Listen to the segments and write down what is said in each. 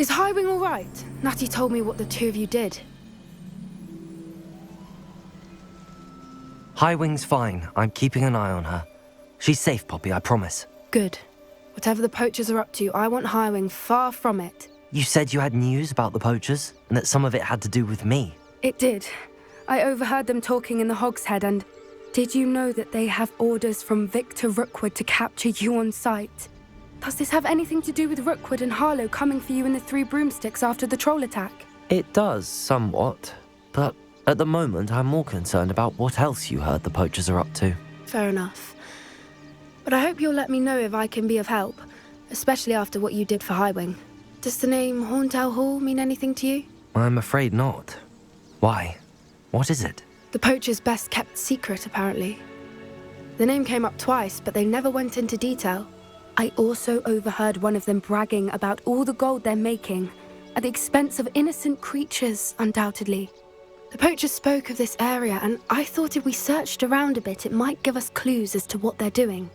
Is Highwing all right? Natty told me what the two of you did. Highwing's fine. I'm keeping an eye on her. She's safe, Poppy, I promise. Good. Whatever the poachers are up to, I want Highwing far from it. You said you had news about the poachers, and that some of it had to do with me. It did. I overheard them talking in the Hogshead, and did you know that they have orders from Victor Rookwood to capture you on sight? Does this have anything to do with Rookwood and Harlow coming for you in the Three Broomsticks after the troll attack? It does, somewhat. But at the moment, I'm more concerned about what else you heard the poachers are up to. Fair enough. But I hope you'll let me know if I can be of help, especially after what you did for Highwing. Does the name Horntail Hall mean anything to you? I'm afraid not. Why? What is it? The poachers' best kept secret, apparently. The name came up twice, but they never went into detail. I also overheard one of them bragging about all the gold they're making, at the expense of innocent creatures, undoubtedly. The poachers spoke of this area, and I thought if we searched around a bit, it might give us clues as to what they're doing.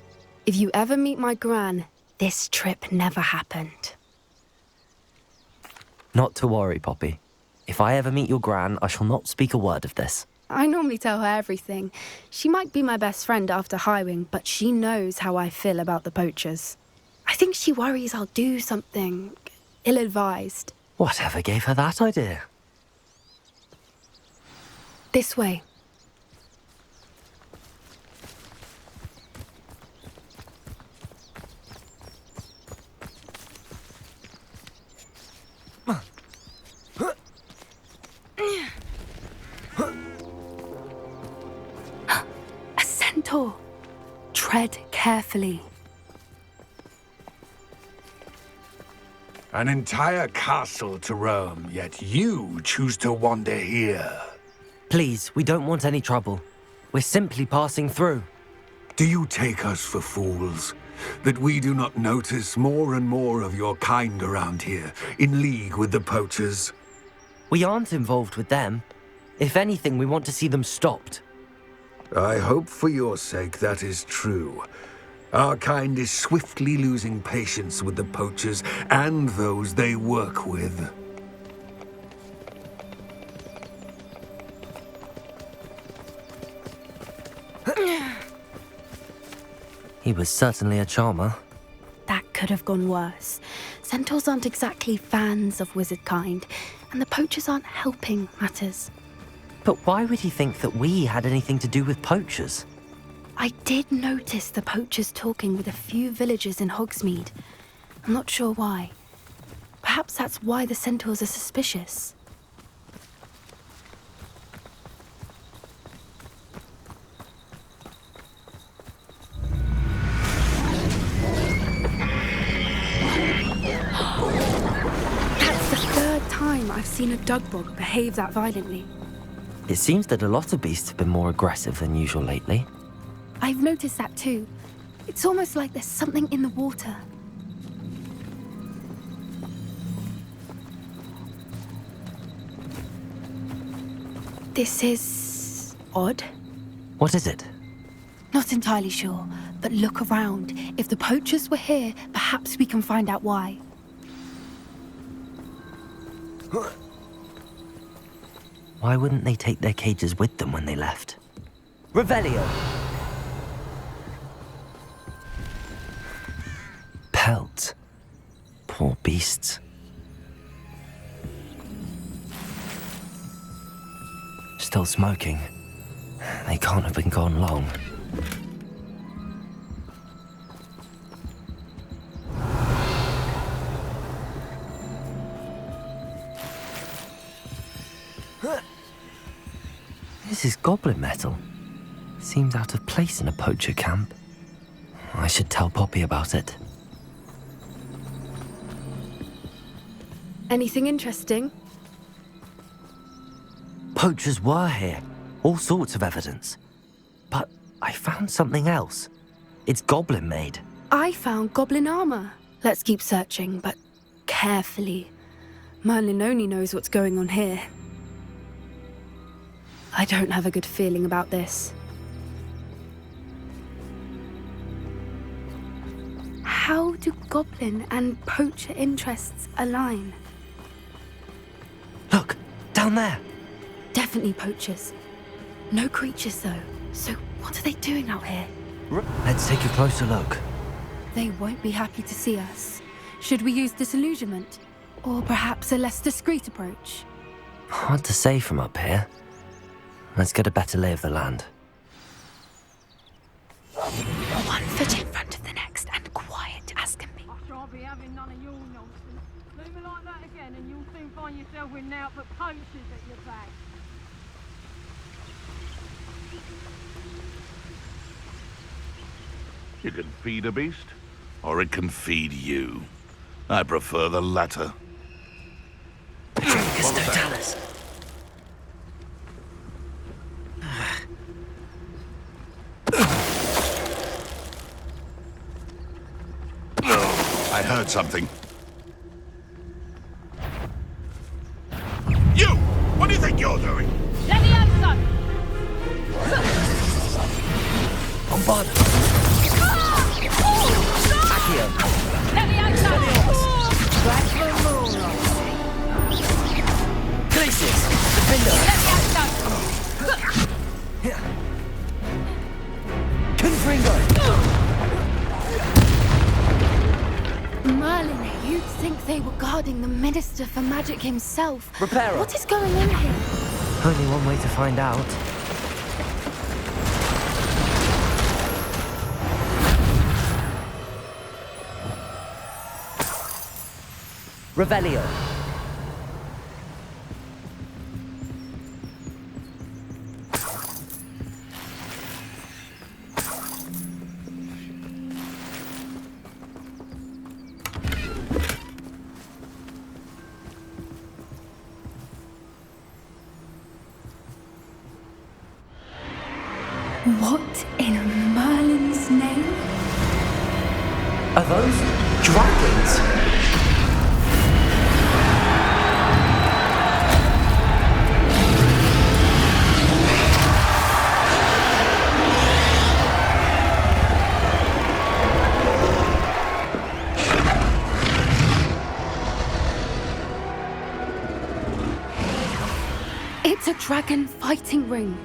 If you ever meet my gran, this trip never happened. Not to worry, Poppy. If I ever meet your gran, I shall not speak a word of this. I normally tell her everything. She might be my best friend after Highwing, but she knows how I feel about the poachers. I think she worries I'll do something ill-advised. Whatever gave her that idea? This way. A centaur. Tread carefully. An entire castle to roam, yet you choose to wander here. Please, we don't want any trouble. We're simply passing through. Do you take us for fools? That we do not notice more and more of your kind around here, in league with the poachers? We aren't involved with them. If anything, we want to see them stopped. I hope for your sake that is true. Our kind is swiftly losing patience with the poachers and those they work with. He was certainly a charmer. That could have gone worse. Centaurs aren't exactly fans of wizard kind, and the poachers aren't helping matters. But why would he think that we had anything to do with poachers? I did notice the poachers talking with a few villagers in Hogsmeade. I'm not sure why. Perhaps that's why the centaurs are suspicious. That's the third time I've seen a dugbog behave that violently. It seems that a lot of beasts have been more aggressive than usual lately. I've noticed that too. It's almost like there's something in the water. This is odd. What is it? Not entirely sure, but look around. If the poachers were here, perhaps we can find out why. Why wouldn't they take their cages with them when they left? Revelio! Pelt. Poor beasts. Still smoking. They can't have been gone long. This is goblin metal. Seems out of place in a poacher camp. I should tell Poppy about it. Anything interesting? Poachers were here. All sorts of evidence. But I found something else. It's goblin made. I found goblin armor. Let's keep searching, but carefully. Merlin only knows what's going on here. I don't have a good feeling about this. How do goblin and poacher interests align? down there. Definitely poachers. No creatures, though. So what are they doing out here? Let's take a closer look. They won't be happy to see us. Should we use disillusionment? Or perhaps a less discreet approach? Hard to say from up here. Let's get a better lay of the land. One foot in front of the next and quiet as can be. I shan't be having none of your nonsense. Leave me like that again and you'll soon find yourself with naught but poachers at your back. You can feed a beast, or it can feed you. I prefer the latter. Dracus totalis. I heard something. You! What do you think you're doing? Let me have some! Bombard. Accio. Let me have some! Glacius. Defender. Let me have some! Confringo. Merlin, you'd think they were guarding the Minister for Magic himself. Reparo. What is going on here? Only one way to find out. Revelio. What in Merlin's name? Are those dragons? It's a dragon fighting ring.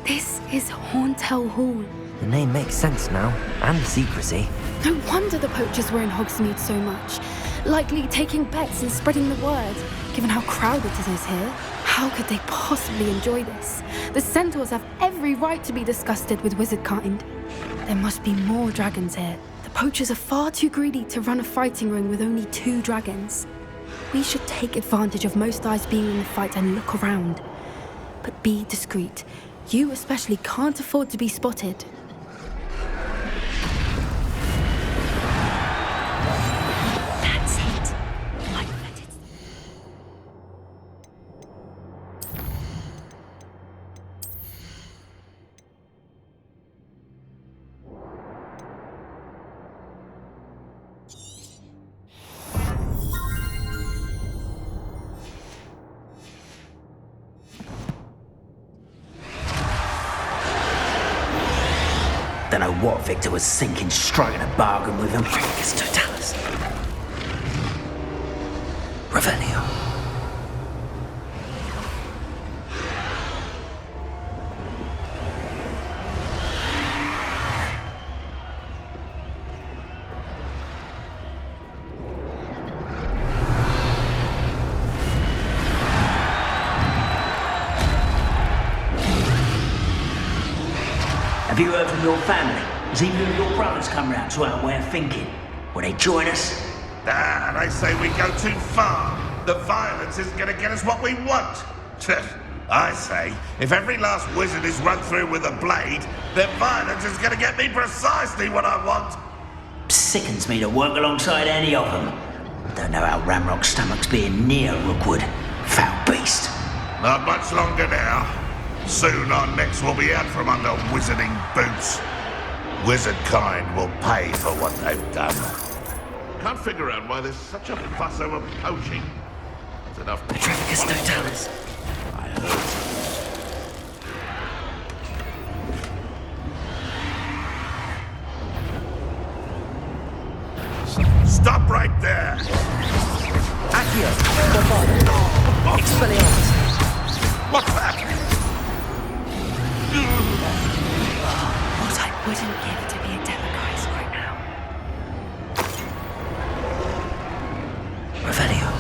This is Horntail Hall. The name makes sense now, and the secrecy. No wonder the poachers were in Hogsmeade so much. Likely taking bets and spreading the word, given how crowded it is here. How could they possibly enjoy this? The centaurs have every right to be disgusted with wizard kind. There must be more dragons here. The poachers are far too greedy to run a fighting ring with only 2 dragons. We should take advantage of most eyes being in the fight and look around. But be discreet. You especially can't afford to be spotted. That's it. Like that it's... Don't know what Victor was thinking, striking a bargain with him. Dracus totalis. Revelio. Have you heard from your family? Has either of your brothers come round to our way of thinking? Will they join us? Ah, they say we go too far. The violence isn't going to get us what we want. I say, if every last wizard is run through with a blade, then violence is going to get me precisely what I want. Sickens me to work alongside any of them. Don't know how Ramrock's stomach's being near Rookwood. Foul beast. Not much longer now. Soon our necks will be out from under wizarding boots. Wizard kind will pay for what they've done. Can't figure out why there's such a fuss over poaching. It's enough. Dracus totalis. I heard. Stop right there! Accio! Bombarda! Expelliarmus! What's that? What I wouldn't give to be a Demiguise right now. Revelio.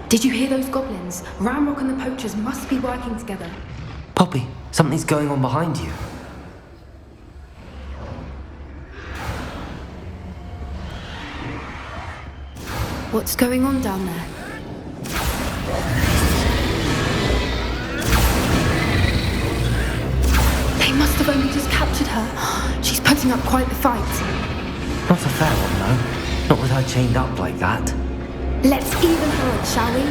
Did you hear those goblins? Ramrock and the poachers must be working together. Poppy, something's going on behind you. What's going on down there? They must have only just captured her. She's putting up quite the fight. Not a fair one, no. Not with her chained up like that. Let's even her, shall we?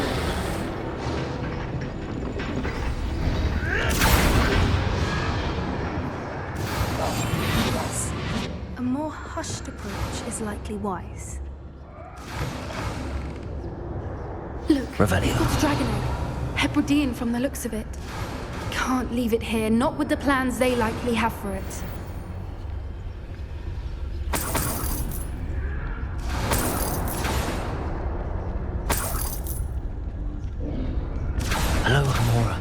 A more hushed approach is likely wise. Look, Revelio. they've got a dragon egg. Hebridean from the looks of it. Can't leave it here, not with the plans they likely have for it. Hello, Hamora.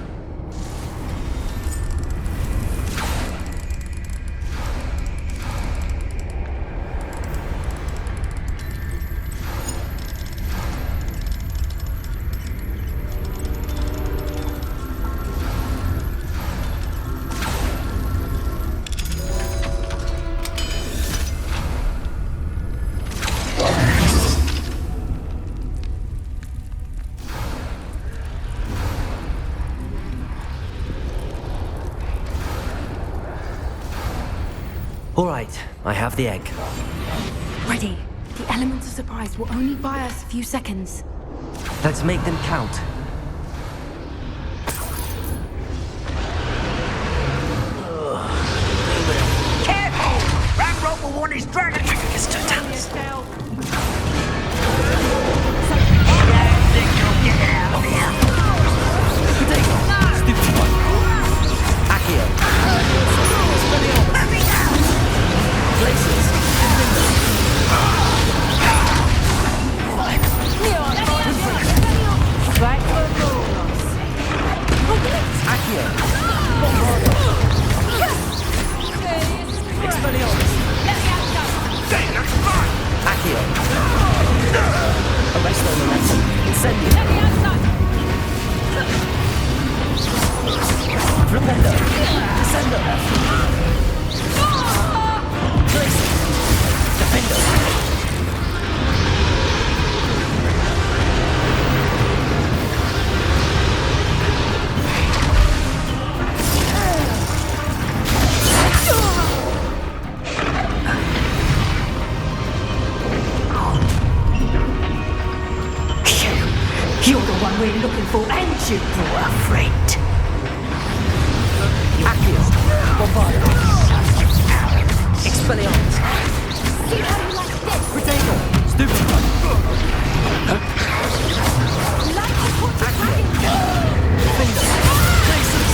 All right, I have the egg. Ready. The elements of surprise will only buy us a few seconds. Let's make them count. Careful! Ramrock will want his dragon. It's too tense. Stupid one. Accio. Places. Accio. Bombardo. Expelliarmus. Accio. Arresto momentum. Incendio. Flipendo. Descendo. Glacius. Defendo. You're the one we're looking for, and you brought a friend. Accio. Bombardo. Expelliarmus. Protego. Stupid one. Defendo. Glacius.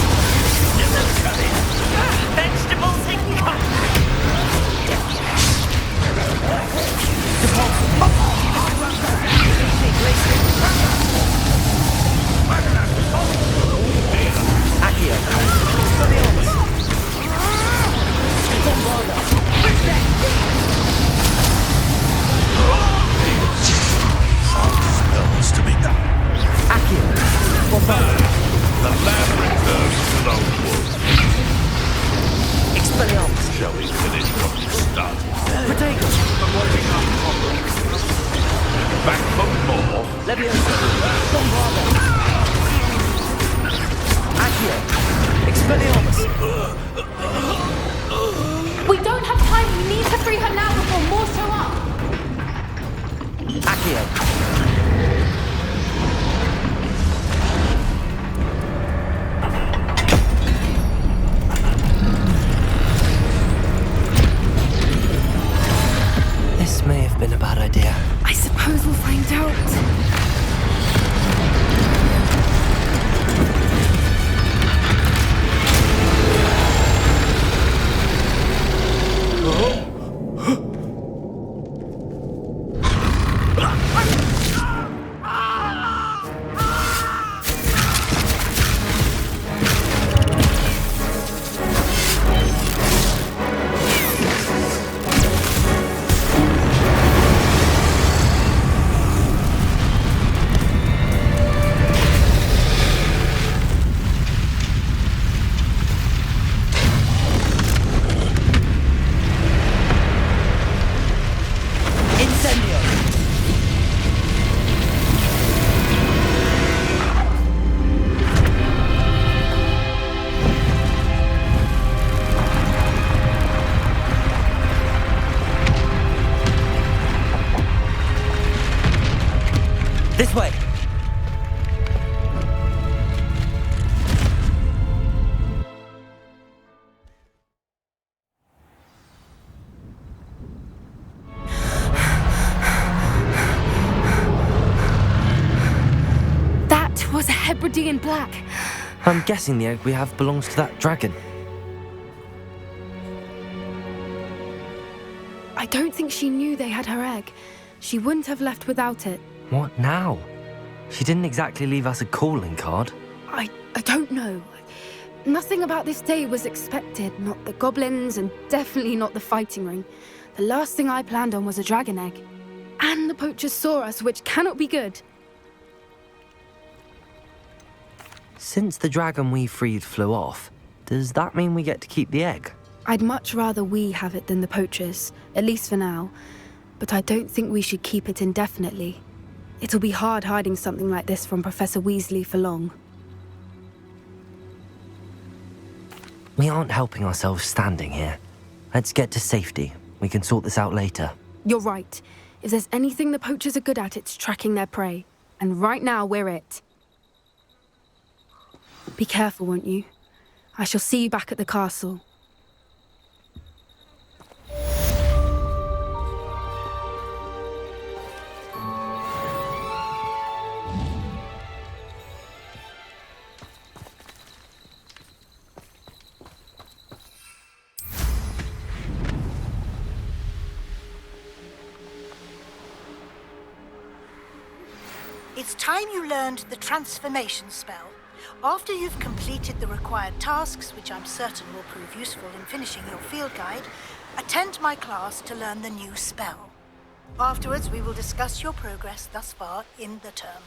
Vegetables and cotton. Accio. Expelliarmus. Bombardo. Spells to be done. Accio. Bombardo. The land returns to the wood. Expelliarmus. Shall we finish what we started? Protego. Back for more. Leviosa. Bombardo. Accio. Expelliarmus. We don't have time. We need to free her now before more show up. Accio. This may have been a bad idea. I suppose we'll find out. This way! That was a Hebridean black. I'm guessing the egg we have belongs to that dragon. I don't think she knew they had her egg. She wouldn't have left without it. What now? She didn't exactly leave us a calling card. I don't know. Nothing about this day was expected. Not the goblins, and definitely not the fighting ring. The last thing I planned on was a dragon egg. And the poachers saw us, which cannot be good. Since the dragon we freed flew off, does that mean we get to keep the egg? I'd much rather we have it than the poachers, at least for now. But I don't think we should keep it indefinitely. It'll be hard hiding something like this from Professor Weasley for long. We aren't helping ourselves standing here. Let's get to safety. We can sort this out later. You're right. If there's anything the poachers are good at, it's tracking their prey. And right now, we're it. Be careful, won't you? I shall see you back at the castle. It's time you learned the transformation spell. After you've completed the required tasks, which I'm certain will prove useful in finishing your field guide, attend my class to learn the new spell. Afterwards, we will discuss your progress thus far in the term.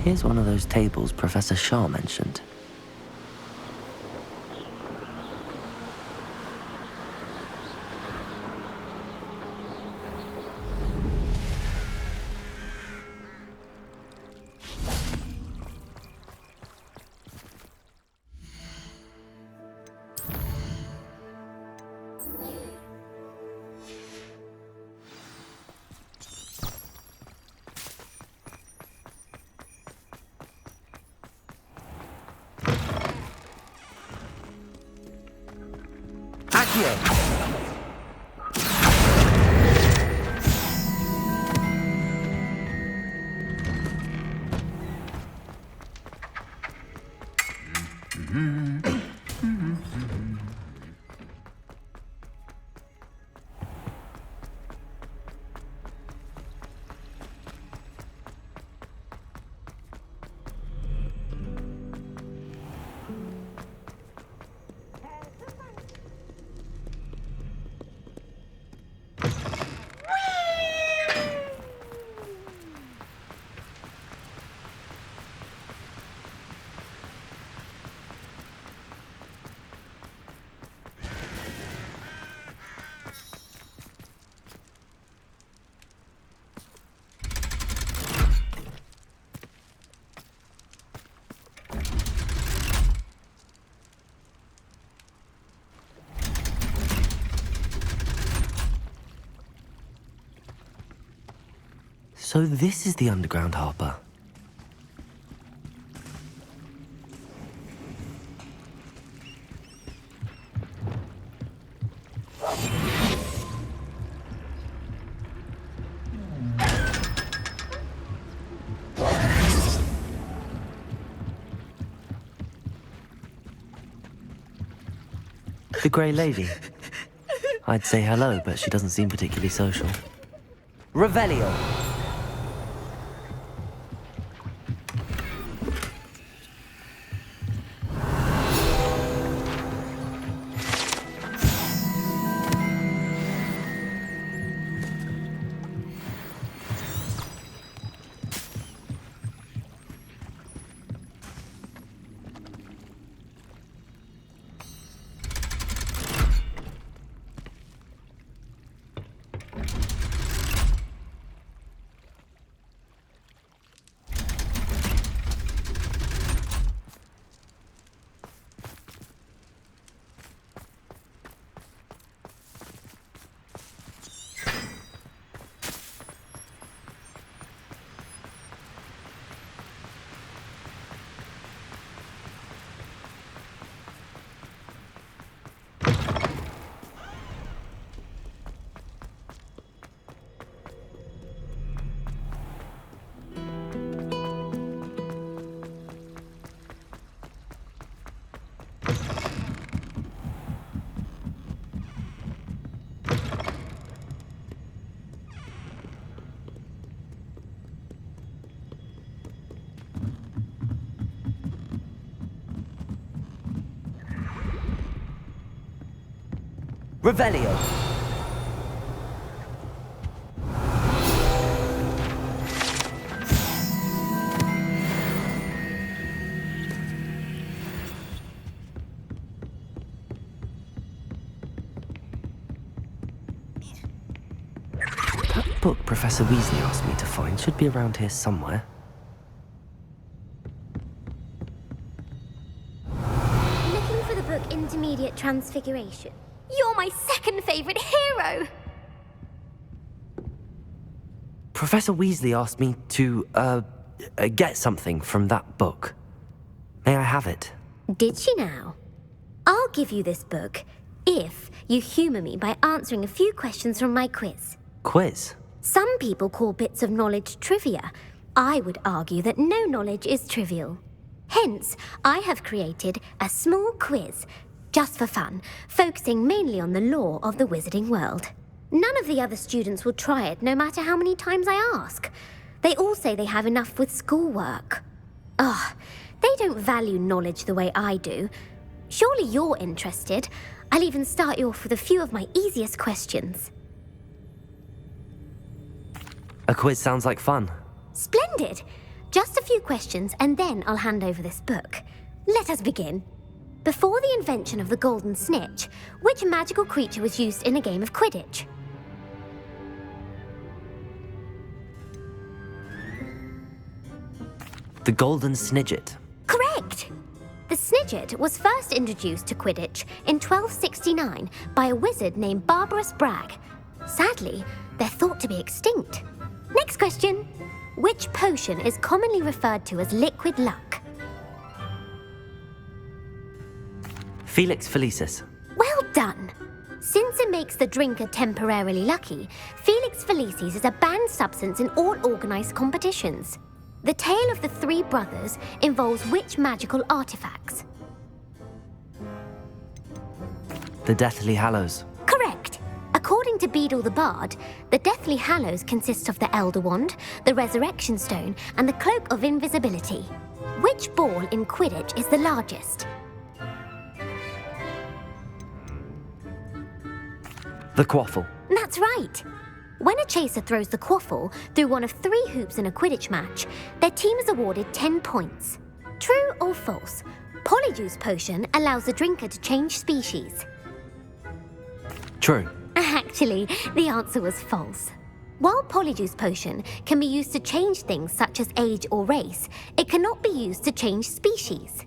Here's one of those tables Professor Shah mentioned. So this is the underground harbour. The Grey Lady. I'd say hello, but she doesn't seem particularly social. Revelio. Revelio. That book Professor Weasley asked me to find should be around here somewhere. Looking for the book Intermediate Transfiguration. You're my second favourite hero! Professor Weasley asked me to, get something from that book. May I have it? Did she now? I'll give you this book if you humour me by answering a few questions from my quiz. Quiz? Some people call bits of knowledge trivia. I would argue that no knowledge is trivial. Hence, I have created a small quiz, just for fun, focusing mainly on the lore of the wizarding world. None of the other students will try it, no matter how many times I ask. They all say they have enough with schoolwork. Ugh, they don't value knowledge the way I do. Surely you're interested. I'll even start you off with a few of my easiest questions. A quiz sounds like fun. Splendid! Just a few questions, and then I'll hand over this book. Let us begin. Before the invention of the golden snitch, which magical creature was used in a game of Quidditch? The Golden Snidget. Correct! The Snidget was first introduced to Quidditch in 1269 by a wizard named Barbarous Bragg. Sadly, they're thought to be extinct. Next question. Which potion is commonly referred to as liquid luck? Felix Felicis. Well done! Since it makes the drinker temporarily lucky, Felix Felicis is a banned substance in all organised competitions. The tale of the three brothers involves which magical artifacts? The Deathly Hallows. Correct. According to Beadle the Bard, the Deathly Hallows consist of the Elder Wand, the Resurrection Stone, and the Cloak of Invisibility. Which ball in Quidditch is the largest? The Quaffle. That's right. When a chaser throws the quaffle through one of 3 hoops in a Quidditch match, their team is awarded 10 points. True or false? Polyjuice Potion allows the drinker to change species. True. Actually, the answer was false. While Polyjuice Potion can be used to change things such as age or race, it cannot be used to change species.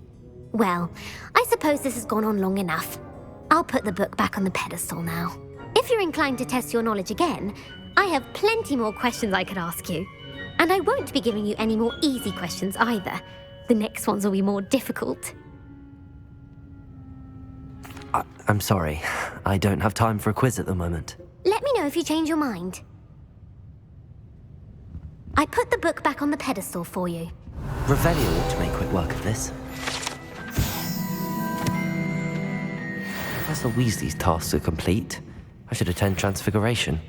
Well, I suppose this has gone on long enough. I'll put the book back on the pedestal now. If you're inclined to test your knowledge again, I have plenty more questions I could ask you. And I won't be giving you any more easy questions either. The next ones will be more difficult. I'm sorry. I don't have time for a quiz at the moment. Let me know if you change your mind. I put the book back on the pedestal for you. Revelio ought to make quick work of this. Professor Weasley's tasks are complete. I should attend Transfiguration.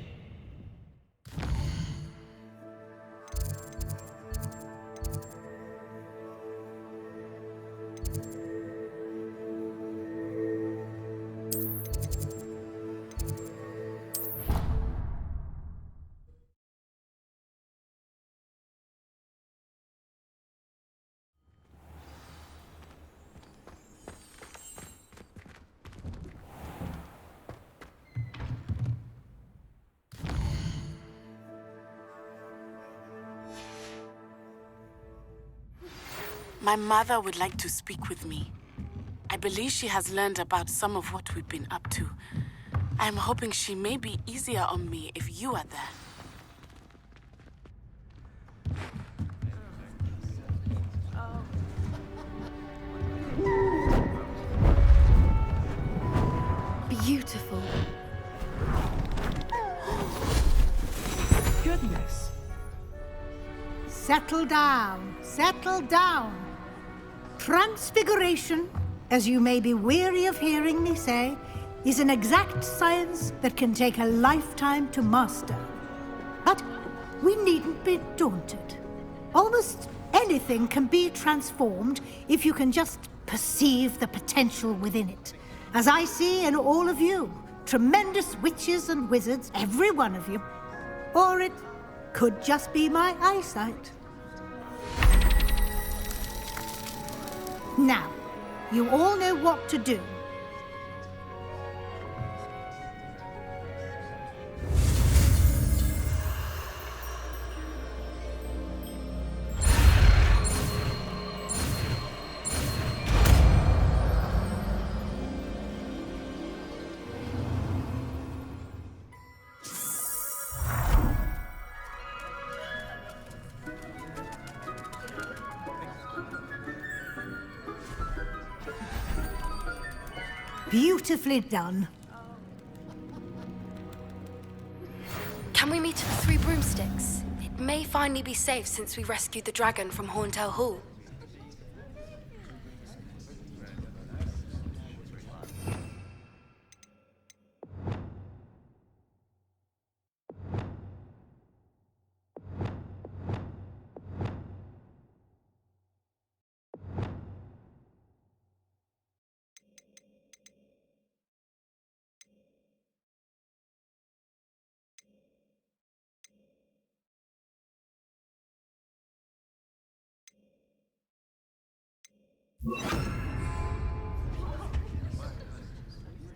My mother would like to speak with me. I believe she has learned about some of what we've been up to. I am hoping she may be easier on me if you are there. Beautiful. Goodness. Settle down, settle down. Transfiguration, as you may be weary of hearing me say, is an exact science that can take a lifetime to master. But we needn't be daunted. Almost anything can be transformed if you can just perceive the potential within it. As I see in all of you, tremendous witches and wizards, every one of you. Or it could just be my eyesight. Now, you all know what to do. Beautifully done. Can we meet at the Three Broomsticks? It may finally be safe since we rescued the dragon from Horntail Hall.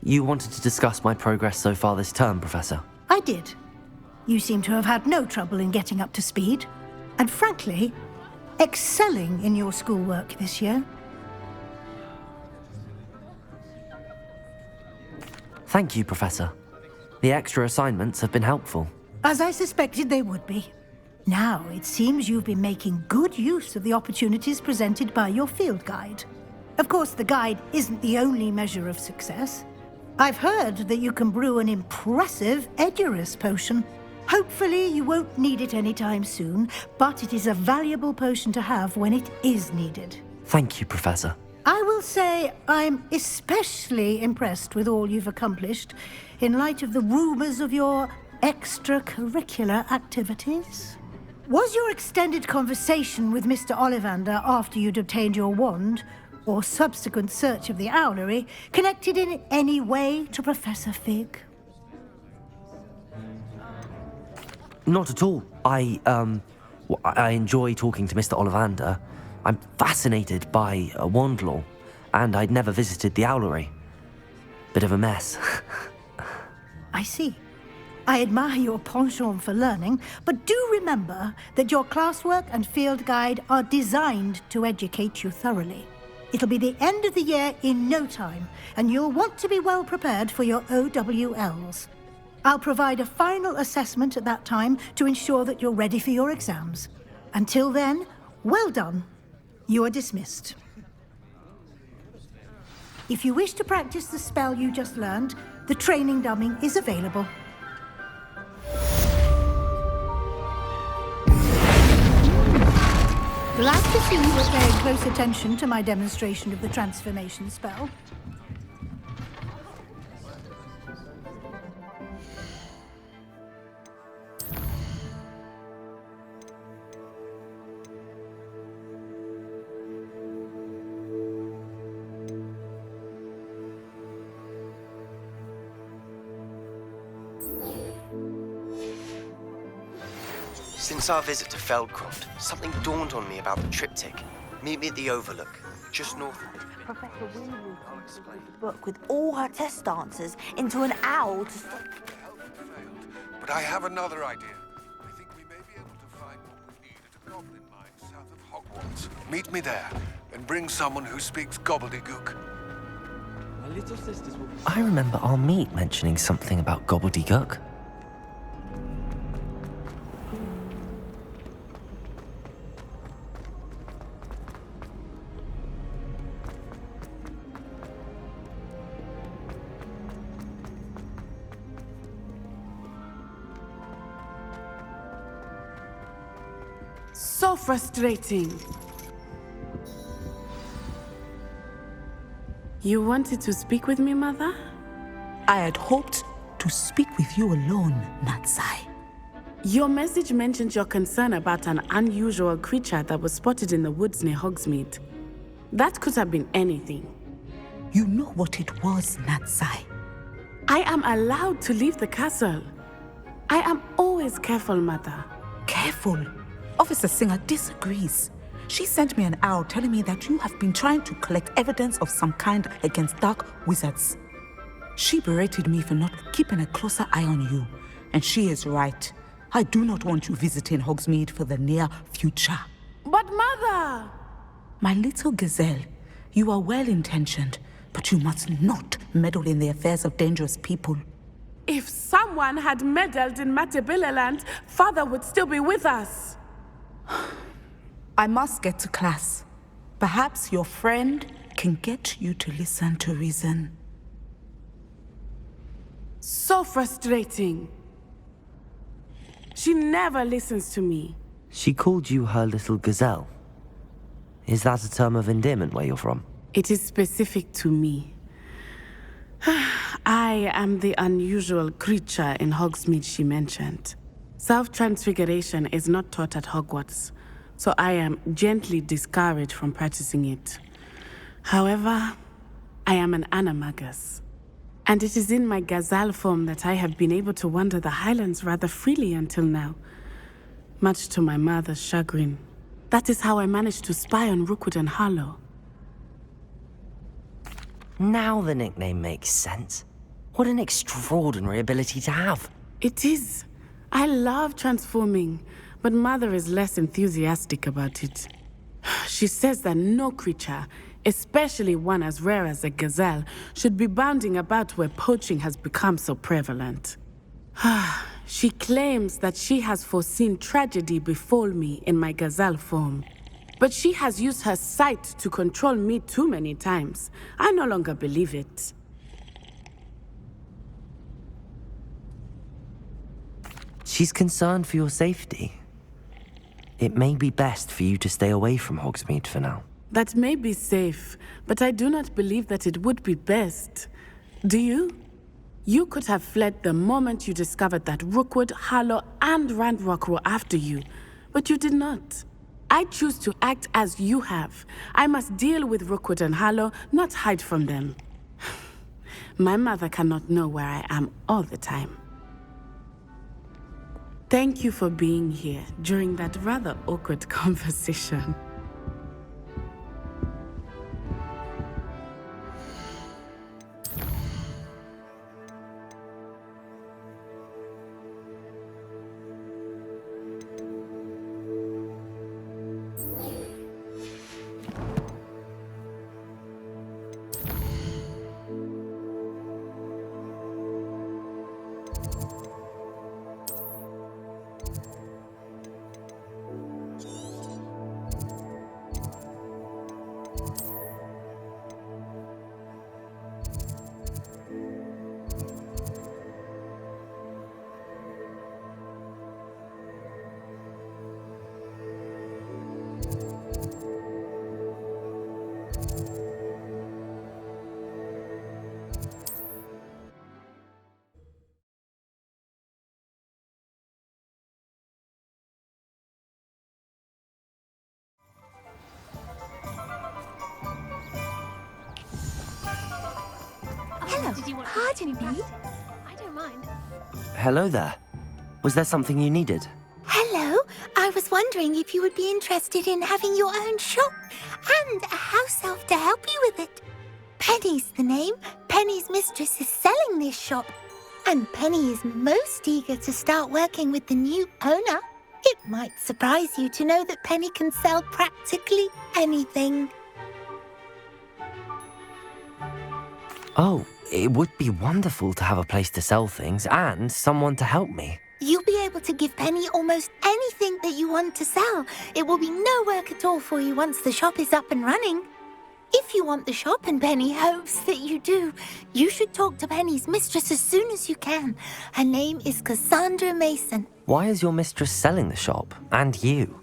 You wanted to discuss my progress so far this term, Professor? I did. You seem to have had no trouble in getting up to speed. And frankly, excelling in your schoolwork this year. Thank you, Professor. The extra assignments have been helpful. As I suspected they would be. Now, it seems you've been making good use of the opportunities presented by your field guide. Of course, the guide isn't the only measure of success. I've heard that you can brew an impressive Edurus potion. Hopefully, you won't need it anytime soon, but it is a valuable potion to have when it is needed. Thank you, Professor. I will say I'm especially impressed with all you've accomplished in light of the rumors of your extracurricular activities. Was your extended conversation with Mr. Ollivander after you'd obtained your wand, or subsequent search of the owlery, connected in any way to Professor Fig? Not at all. I enjoy talking to Mr. Ollivander. I'm fascinated by wand law, and I'd never visited the owlery. Bit of a mess. I see. I admire your penchant for learning, but do remember that your classwork and field guide are designed to educate you thoroughly. It'll be the end of the year in no time, and you'll want to be well prepared for your OWLs. I'll provide a final assessment at that time to ensure that you're ready for your exams. Until then, well done. You are dismissed. If you wish to practice the spell you just learned, the training dummy is available. Glad to see you were paying close attention to my demonstration of the transformation spell. Since our visit to Feldcroft, something dawned on me about the triptych. Meet me at the Overlook, just north of the... Professor Weasley turned the book with all her test answers into an owl to stop... But I have another idea. I think we may be able to find what we need at a goblin mine south of Hogwarts. Meet me there, and bring someone who speaks gobbledygook. My little sisters will be... I remember our meet mentioning something about gobbledygook. So frustrating. You wanted to speak with me, Mother? I had hoped to speak with you alone, Natsai. Your message mentioned your concern about an unusual creature that was spotted in the woods near Hogsmeade. That could have been anything. You know what it was, Natsai. I am allowed to leave the castle. I am always careful, Mother. Careful? Officer Singer disagrees. She sent me an owl telling me that you have been trying to collect evidence of some kind against dark wizards. She berated me for not keeping a closer eye on you, and she is right. I do not want you visiting Hogsmeade for the near future. But Mother! My little gazelle, you are well-intentioned, but you must not meddle in the affairs of dangerous people. If someone had meddled in Matabeleland, Father would still be with us. I must get to class. Perhaps your friend can get you to listen to reason. So frustrating. She never listens to me. She called you her little gazelle. Is that a term of endearment where you're from? It is specific to me. I am the unusual creature in Hogsmeade she mentioned. Self-transfiguration is not taught at Hogwarts, so I am gently discouraged from practicing it. However, I am an animagus, and it is in my gazelle form that I have been able to wander the Highlands rather freely until now, much to my mother's chagrin. That is how I managed to spy on Rookwood and Harlow. Now the nickname makes sense. What an extraordinary ability to have. It is. I love transforming, but Mother is less enthusiastic about it. She says that no creature, especially one as rare as a gazelle, should be bounding about where poaching has become so prevalent. She claims that she has foreseen tragedy befall me in my gazelle form. But she has used her sight to control me too many times. I no longer believe it. She's concerned for your safety. It may be best for you to stay away from Hogsmeade for now. That may be safe, but I do not believe that it would be best. Do you? You could have fled the moment you discovered that Rookwood, Harlow, and Ranrock were after you, but you did not. I choose to act as you have. I must deal with Rookwood and Harlow, not hide from them. My mother cannot know where I am all the time. Thank you for being here during that rather awkward conversation. Hello. Pardon me. I don't mind. Hello there. Was there something you needed? Hello. I was wondering if you would be interested in having your own shop and a house elf to help you with it. Penny's the name. Penny's mistress is selling this shop. And Penny is most eager to start working with the new owner. It might surprise you to know that Penny can sell practically anything. Oh, it would be wonderful to have a place to sell things and someone to help me. You'll be able to give Penny almost anything that you want to sell. It will be no work at all for you once the shop is up and running. If you want the shop and Penny hopes that you do, you should talk to Penny's mistress as soon as you can. Her name is Cassandra Mason. Why is your mistress selling the shop? And you?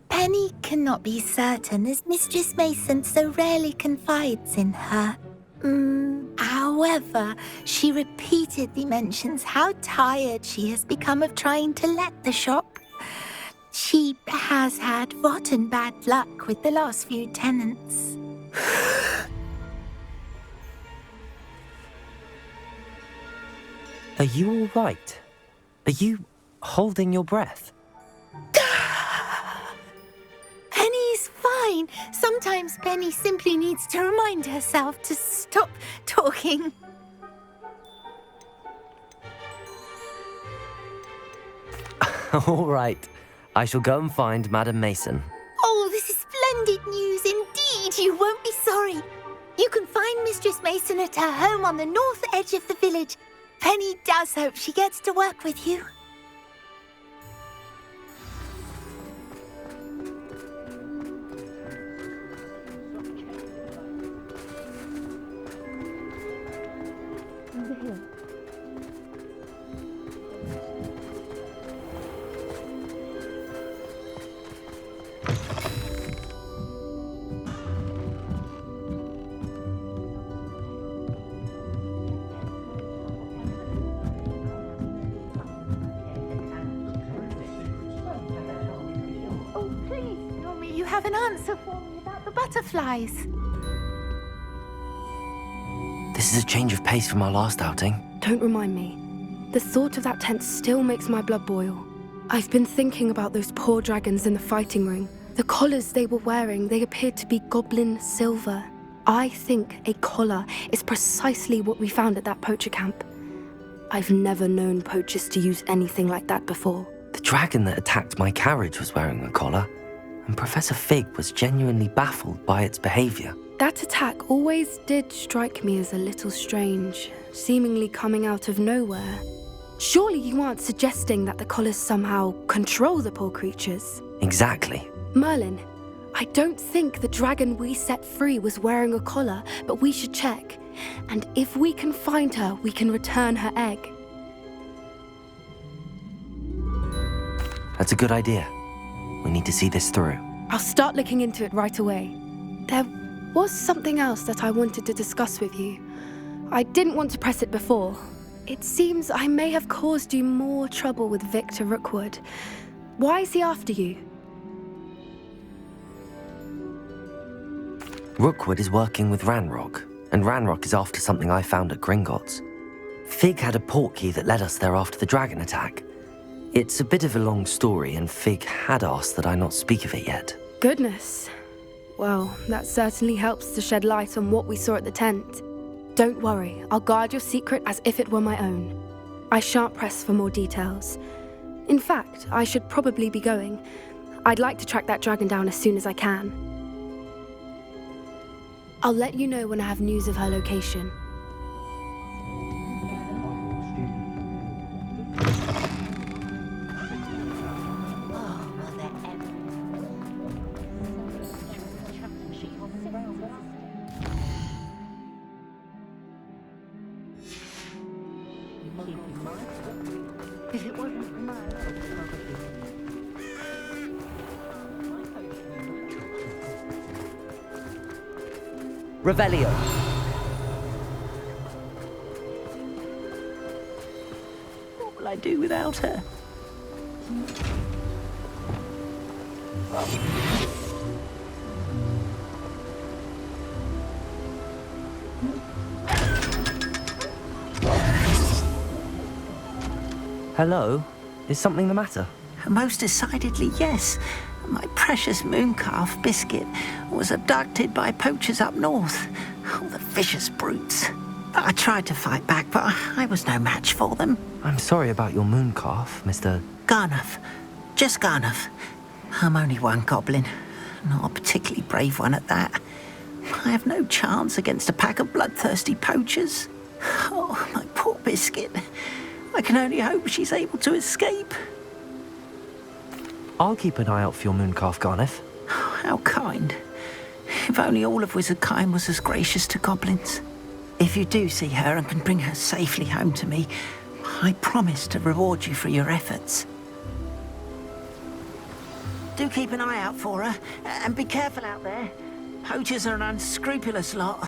Penny cannot be certain as Mistress Mason so rarely confides in her. However, she repeatedly mentions how tired she has become of trying to let the shop. She has had rotten bad luck with the last few tenants. Are you all right? Are you holding your breath? Penny's fine. Sometimes Penny simply needs to remind herself to stop talking. All right. I shall go and find Madam Mason. Oh, this is splendid news indeed. You won't be sorry. You can find Mistress Mason at her home on the north edge of the village. Penny does hope she gets to work with you. You have an answer for me about the butterflies. This is a change of pace from our last outing. Don't remind me. The thought of that tent still makes my blood boil. I've been thinking about those poor dragons in the fighting ring. The collars they were wearing, they appeared to be goblin silver. I think a collar is precisely what we found at that poacher camp. I've never known poachers to use anything like that before. The dragon that attacked my carriage was wearing a collar, and Professor Fig was genuinely baffled by its behavior. That attack always did strike me as a little strange, seemingly coming out of nowhere. Surely you aren't suggesting that the collars somehow control the poor creatures? Exactly. Merlin, I don't think the dragon we set free was wearing a collar, but we should check. And if we can find her, we can return her egg. That's a good idea. We need to see this through. I'll start looking into it right away. There was something else that I wanted to discuss with you. I didn't want to press it before. It seems I may have caused you more trouble with Victor Rookwood. Why is he after you? Rookwood is working with Ranrock, and Ranrock is after something I found at Gringotts. Fig had a portkey that led us there after the dragon attack. It's a bit of a long story, and Fig had asked that I not speak of it yet. Goodness. Well, that certainly helps to shed light on what we saw at the tent. Don't worry, I'll guard your secret as if it were my own. I shan't press for more details. In fact, I should probably be going. I'd like to track that dragon down as soon as I can. I'll let you know when I have news of her location. Revelio. What will I do without her? Hello? Is something the matter? Most decidedly, yes. My precious mooncalf, Biscuit, was abducted by poachers up north. Oh, the vicious brutes. I tried to fight back, but I was no match for them. I'm sorry about your mooncalf, Mr. Garnuff. Just Garnuff. I'm only one goblin. Not a particularly brave one at that. I have no chance against a pack of bloodthirsty poachers. Oh, my poor Biscuit. I can only hope she's able to escape. I'll keep an eye out for your mooncalf, Garniff. Oh, how kind. If only all of Wizardkind was as gracious to goblins. If you do see her and can bring her safely home to me, I promise to reward you for your efforts. Do keep an eye out for her, and be careful out there. Poachers are an unscrupulous lot.